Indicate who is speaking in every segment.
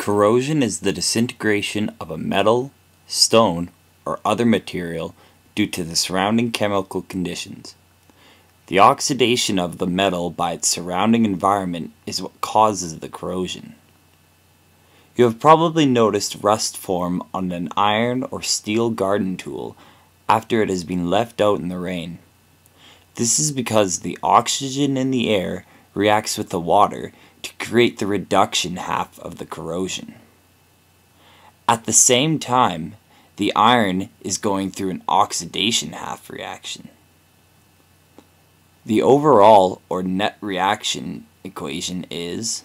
Speaker 1: Corrosion is the disintegration of a metal, stone, or other material due to the surrounding chemical conditions. The oxidation of the metal by its surrounding environment is what causes the corrosion. You have probably noticed rust form on an iron or steel garden tool after it has been left out in the rain. This is because the oxygen in the air reacts with the water to create the reduction half of the corrosion. At the same time, the iron is going through an oxidation half reaction. The overall or net reaction equation is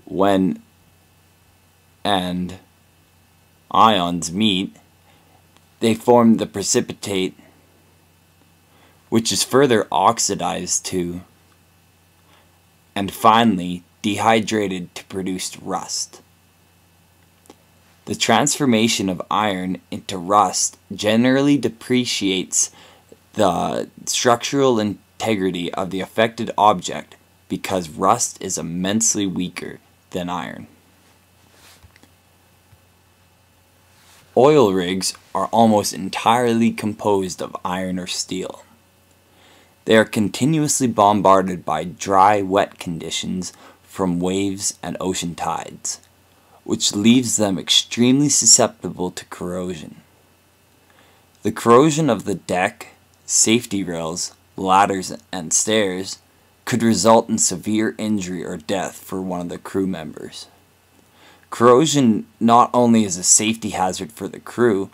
Speaker 1: when and ions meet, they form the precipitate, which is further oxidized to, and finally dehydrated to produce rust. The transformation of iron into rust generally depreciates the structural integrity of the affected object because rust is immensely weaker than iron. Oil rigs are almost entirely composed of iron or steel. They are continuously bombarded by dry, wet conditions from waves and ocean tides, which leaves them extremely susceptible to corrosion. The corrosion of the deck, safety rails, ladders, and stairs could result in severe injury or death for one of the crew members. Corrosion not only is a safety hazard for the crew,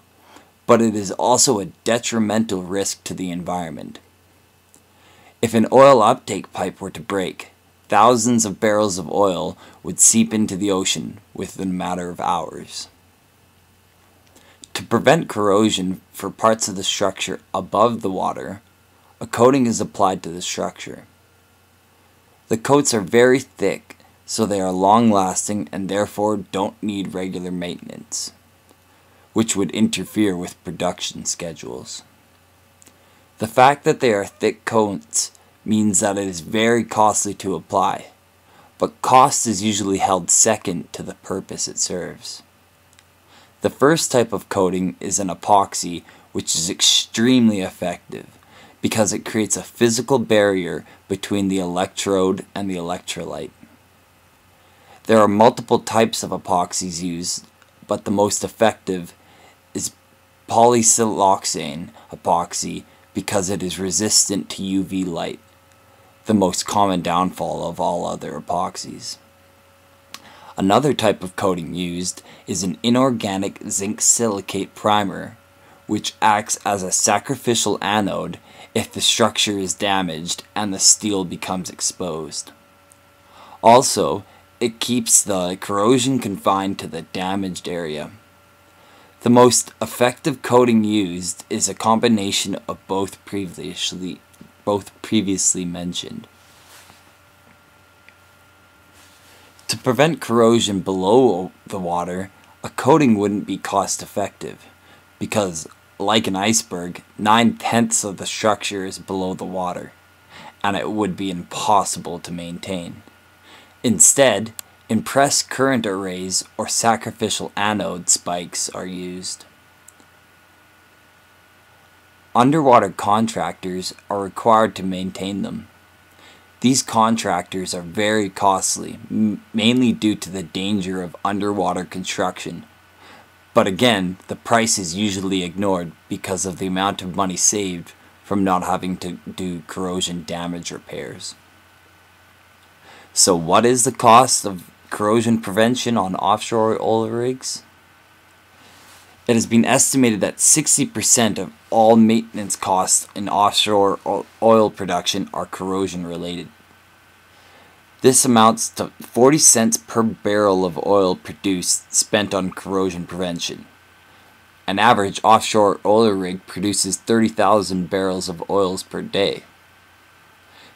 Speaker 1: but it is also a detrimental risk to the environment. If an oil uptake pipe were to break, thousands of barrels of oil would seep into the ocean within a matter of hours. To prevent corrosion for parts of the structure above the water, a coating is applied to the structure. The coats are very thick, so they are long-lasting and therefore don't need regular maintenance, which would interfere with production schedules. The fact that they are thick coats means that it is very costly to apply, but cost is usually held second to the purpose it serves. The first type of coating is an epoxy, which is extremely effective because it creates a physical barrier between the electrode and the electrolyte. There are multiple types of epoxies used, but the most effective is polysiloxane epoxy because it is resistant to UV light, the most common downfall of all other epoxies. Another type of coating used is an inorganic zinc silicate primer, which acts as a sacrificial anode if the structure is damaged and the steel becomes exposed. Also, it keeps the corrosion confined to the damaged area. The most effective coating used is a combination of both previously mentioned. To prevent corrosion below the water, a coating wouldn't be cost effective because, like an iceberg, 9/10 of the structure is below the water, and it would be impossible to maintain. Instead, impressed current arrays or sacrificial anode spikes are used. Underwater contractors are required to maintain them. These contractors are very costly, mainly due to the danger of underwater construction. But again, the price is usually ignored because of the amount of money saved from not having to do corrosion damage repairs. So what is the cost of corrosion prevention on offshore oil rigs? It has been estimated that 60% of all maintenance costs in offshore oil production are corrosion related. This amounts to 40 cents per barrel of oil produced spent on corrosion prevention. An average offshore oil rig produces 30,000 barrels of oils per day.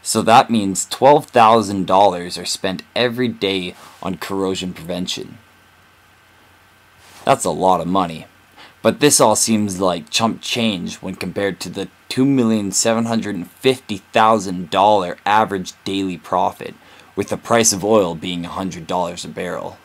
Speaker 1: So that means $12,000 are spent every day on corrosion prevention. That's a lot of money. But this all seems like chump change when compared to the $2,750,000 average daily profit, with the price of oil being $100 a barrel.